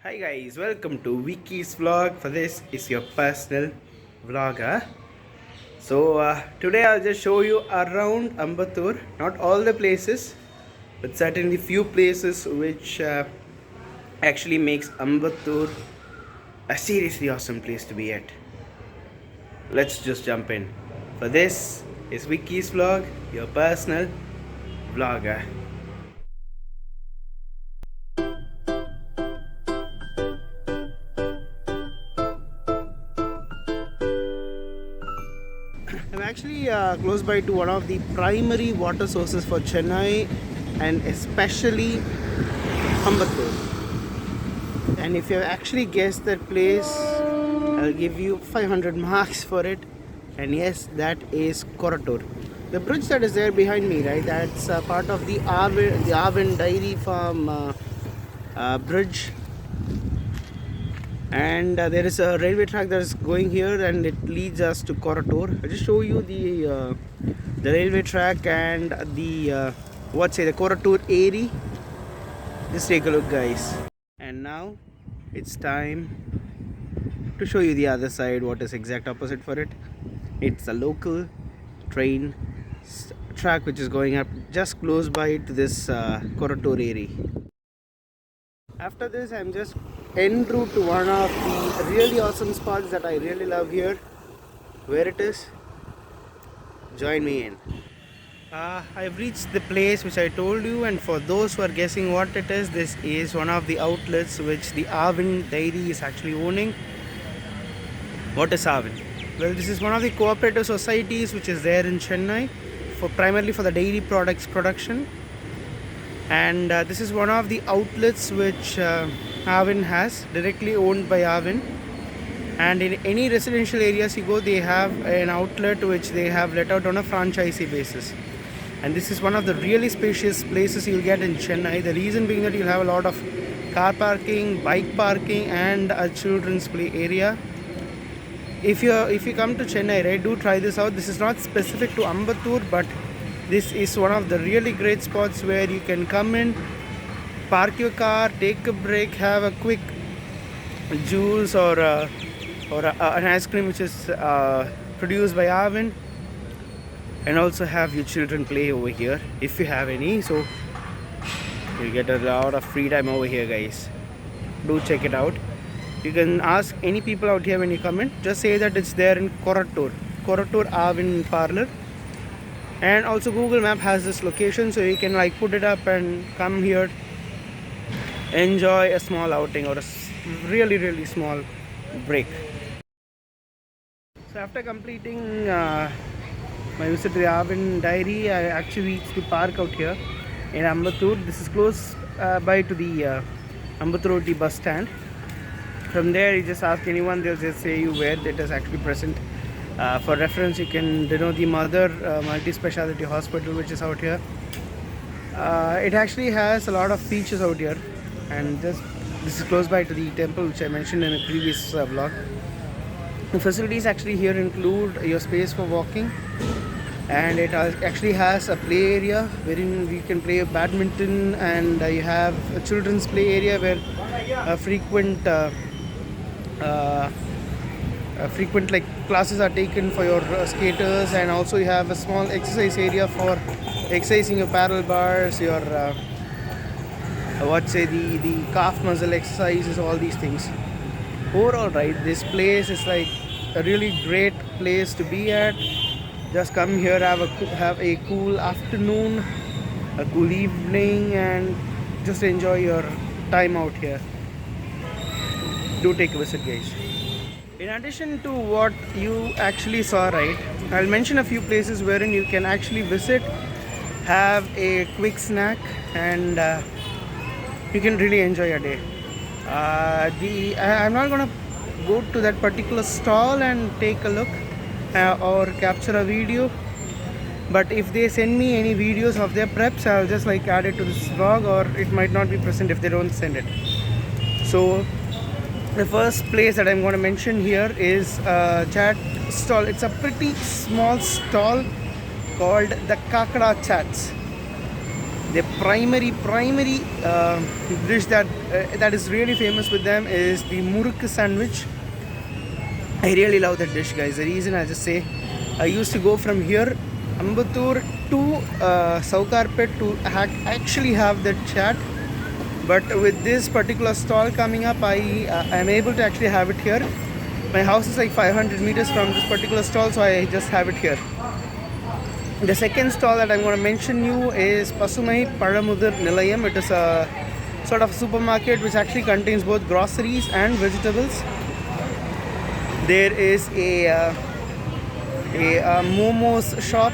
Hi guys, welcome to Wiki's vlog. For this is your personal vlogger. Today I'll just show you around Ambattur, not all the places, but certainly few places which actually makes Ambattur a seriously awesome place to be at. Let's just jump in. For this is Wiki's vlog, your personal vlogger. I'm actually close by to one of the primary water sources for Chennai and especially Ambattur. And if you have actually guessed that place, I'll give you 500 marks for it. And yes, that is Koratur. The bridge that is there behind me, right? That's part of the Arvind Dairy Farm bridge. And there is a railway track that is going here and it leads us to Koratur. I'll just show you the railway track and the the Koratur area. Just take a look, guys. And now it's time to show you the other side, what is exact opposite for it. It's a local train track which is going up just close by to this Koratur area. After this, I'm just en route to one of the really awesome spots that I really love here. Where it is? Join me in. I've reached the place which I told you, and for those who are guessing what it is, this is one of the outlets which the Arvind Dairy is actually owning. What is Arvind? Well, this is one of the cooperative societies which is there in Chennai, primarily for the dairy products production. And this is one of the outlets which Arvind has, directly owned by Arvind. And in any residential areas you go, they have an outlet which they have let out on a franchisee basis. And this is one of the really spacious places you'll get in Chennai. The reason being that you'll have a lot of car parking, bike parking, and a children's play area. If you come to Chennai, right, do try this out. This is not specific to Ambattur, but this is one of the really great spots where you can come in, park your car, take a break, have a quick juice or an ice cream which is produced by Arvind, and also have your children play over here if you have any. So you get a lot of free time over here, guys. Do check it out. You can ask any people out here when you come in. Just say that it's there in Koratur Arvind Parlor. And also Google Map has this location, so you can like put it up and come here, enjoy a small outing or a really small break. So after completing my visit to the Arvind Dairy, I actually reached the park out here in Ambattur. This is close by to the Ambattur OT bus stand. From there, you just ask anyone, they'll just say you where it is actually present. For reference, you can know the Mother multi-speciality hospital which is out here. It actually has a lot of features out here, and this is close by to the temple which I mentioned in a previous vlog. The facilities actually here include your space for walking, and it actually has a play area wherein we can play badminton, and you have a children's play area where frequent like classes are taken for your skaters, and also you have a small exercise area for exercising your parallel bars, your the calf muscle exercises, all these things. Overall, right, this place is like a really great place to be at. Just come here, have a cool afternoon, a cool evening, and just enjoy your time out here. Do take a visit, guys. In addition to what you actually saw, right, I'll mention a few places wherein you can actually visit, have a quick snack, and you can really enjoy your day. I'm not gonna go to that particular stall and take a look or capture a video, but if they send me any videos of their preps, I'll just like add it to this vlog, or it might not be present if they don't send it. So the first place that I'm going to mention here is a chat stall. It's a pretty small stall called the Kakada Chats. The primary dish that is really famous with them is the muruk sandwich. I really love that dish, guys. The reason I just say, I used to go from here, Ambattur to Saukarpet to actually have that chat. But with this particular stall coming up, I am able to actually have it here. My house is like 500 meters from this particular stall, so I just have it here. The second stall that I'm going to mention you is Pasumai Palamudir Nilayam. It is a sort of supermarket which actually contains both groceries and vegetables. There is a momos shop,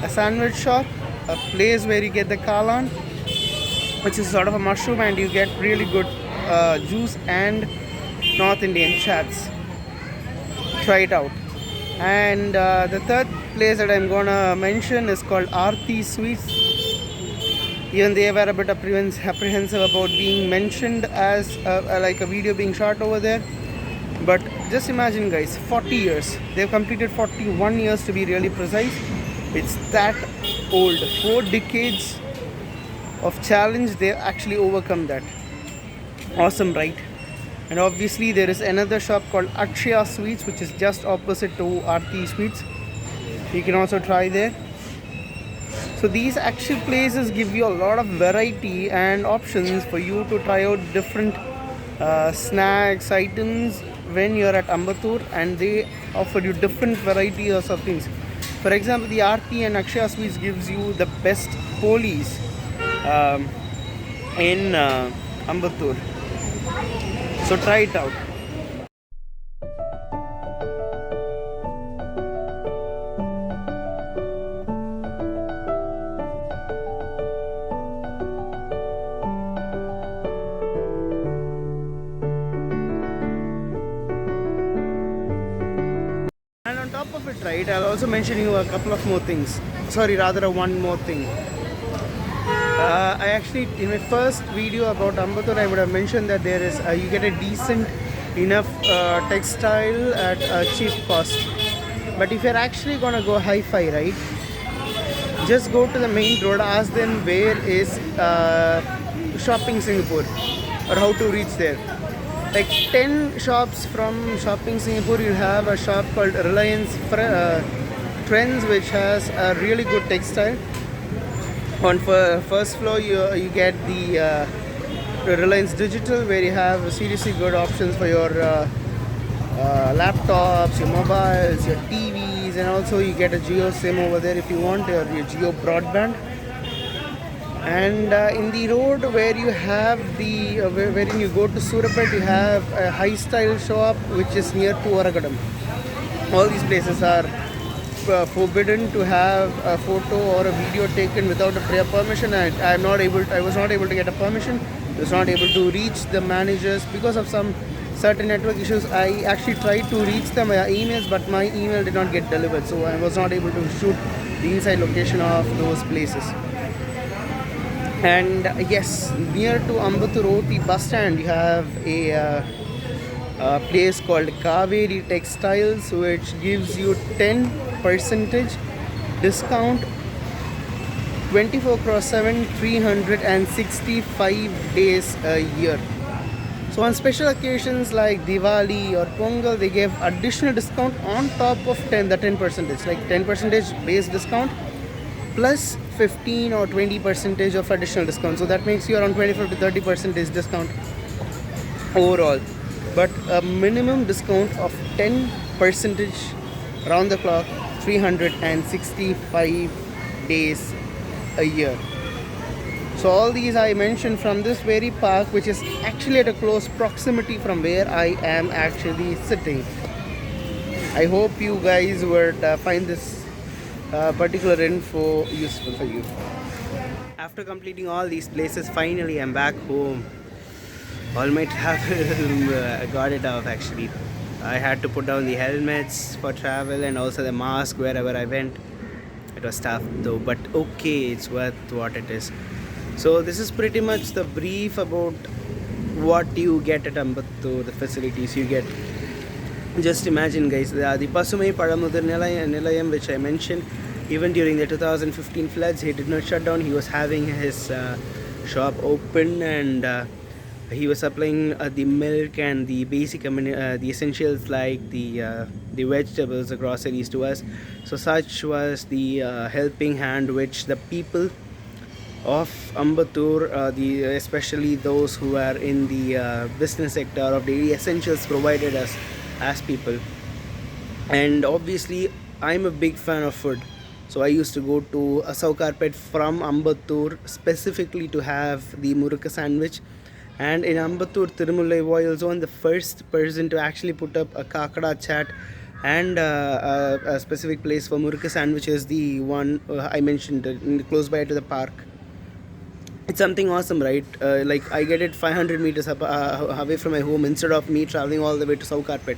a sandwich shop, a place where you get the kalan, which is sort of a mushroom, and you get really good juice and North Indian chats. Try it out. And the third place that I'm gonna mention is called Aarti Sweets. Even they were a bit apprehensive about being mentioned as like a video being shot over there. But just imagine, guys, 40 years. They've completed 41 years to be really precise. It's that old. 4 decades of challenge, they've actually overcome that. Awesome, right? And obviously there is another shop called Akshaya Sweets, which is just opposite to Aarti Sweets. You can also try there. So these actual places give you a lot of variety and options for you to try out different snacks, items when you're at Ambattur, and they offer you different varieties of things. For example, the Aarti and Akshaya Sweets gives you the best polis in Ambattur. So try it out. And on top of it, right, I'll also mention you a couple of more things. Sorry, rather one more thing. I actually, in my first video about Ambattur, I would have mentioned that there is you get a decent enough textile at a cheap cost. But if you're actually gonna go hi-fi, right, just go to the main road, ask them where is Shopping Singapore or how to reach there. Like 10 shops from Shopping Singapore, you have a shop called Reliance Trends, which has a really good textile. On first floor, you get the Reliance Digital, where you have seriously good options for your laptops, your mobiles, your TVs, and also you get a Jio SIM over there if you want, or your Jio broadband. And in the road where you have the wherein you go to Surapet, you have a high style shop which is near to Oragadam. All these places are forbidden to have a photo or a video taken without a prior permission. I was not able to get a permission. I was not able to reach the managers because of some certain network issues. I actually tried to reach them via emails, but my email did not get delivered, so I was not able to shoot the inside location of those places. And yes, near to Ambattur OT bus stand, you have a place called Kaveri Textiles, which gives you 10% discount 24/7, 365 days a year. So on special occasions like Diwali or Pongal, they give additional discount on top of the 10%, like 10% base discount plus 15 or 20% of additional discount. So that makes you around 25 to 30% discount overall. But a minimum discount of 10% round the clock, 365 days a year. So all these I mentioned from this very park, which is actually at a close proximity from where I am actually sitting. I hope you guys would find this particular info useful for you. After completing all these places, finally I'm back home. All my travel got it off actually. I had to put down the helmets for travel and also the mask wherever I went. It was tough though, but okay, it's worth what it is. So this is pretty much the brief about what you get at Ambattur, the facilities you get. Just imagine, guys, the Pasumai Palamudir Nilayam, which I mentioned, Even during the 2015 floods, he did not shut down. He was having his shop open, and he was supplying the milk and the basic the essentials like the vegetables, the groceries to us. So such was the helping hand which the people of Ambattur, especially those who are in the business sector of daily essentials, provided us as people. And obviously, I'm a big fan of food, so I used to go to a Saukarpet from Ambattur specifically to have the Murukka sandwich. And in Ambattur, Tirumallai was on the first person to actually put up a Kakada chat, and a specific place for Murukka sandwich is the one I mentioned close by to the park. It's something awesome, right? Like I get it 500 meters up, away from my home, instead of me traveling all the way to Saukarpet.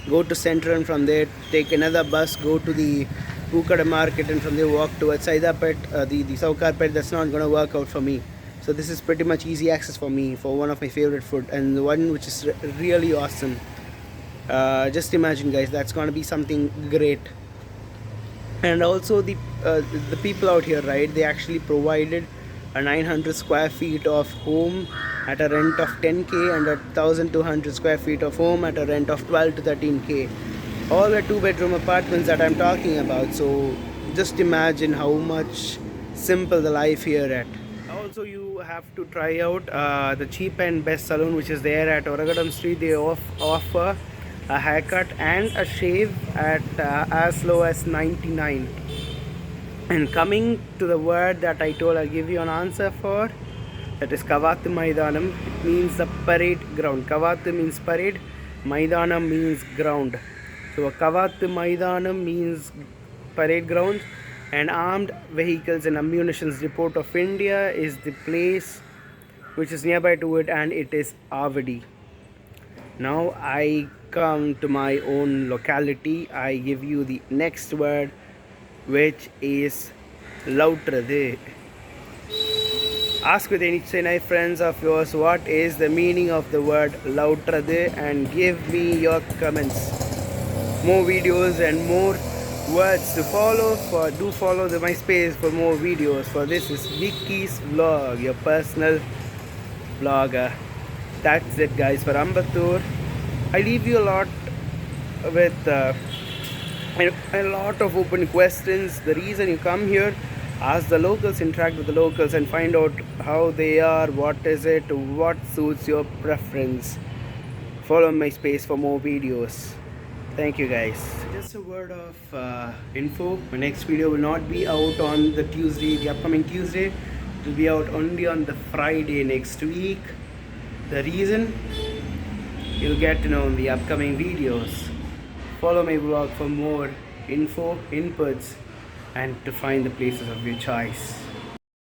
Go to Central, and from there take another bus, go to the Pukada market, and from there walk towards Saidapet, the Saukarpet. That's not going to work out for me. So this is pretty much easy access for me for one of my favorite food, and the one which is really awesome. Just imagine, guys, that's going to be something great. And also the people out here, right, they actually provided a 900 square feet of home at a rent of 10k, and a 1200 square feet of home at a rent of 12 to 13k. All are 2-bedroom apartments that I'm talking about. So just imagine how much simple the life here at. Also, you have to try out the cheap and best salon which is there at Oragadam Street. They offer a haircut and a shave at as low as 99. And coming to the word that I told, I'll give you an answer for. That is Kavathu Maidanam. It means the parade ground. Kavathu means parade, Maidanam means ground. So a Kavathu Maidanam means parade ground, and Armed Vehicles and Ammunition Depot of India is the place which is nearby to it, and it is Avadi. Now I come to my own locality. I give you the next word, which is Lautrade. Ask with any Chennai friends of yours what is the meaning of the word Lautrade, and give me your comments. More videos and more words to follow. Do follow the MySpace for more videos. For this is Vicky's vlog, your personal vlogger. That's it, guys, for Ambattur. I leave you a lot with a lot of open questions. The reason you come here, ask the locals, interact with the locals, and find out how they are, what is it, what suits your preference. Follow MySpace for more videos. Thank you, guys. Just a word of info. My next video will not be out on the Tuesday, the upcoming Tuesday. It will be out only on the Friday next week. The reason, you'll get to know in the upcoming videos. Follow my blog for more info, inputs, and to find the places of your choice.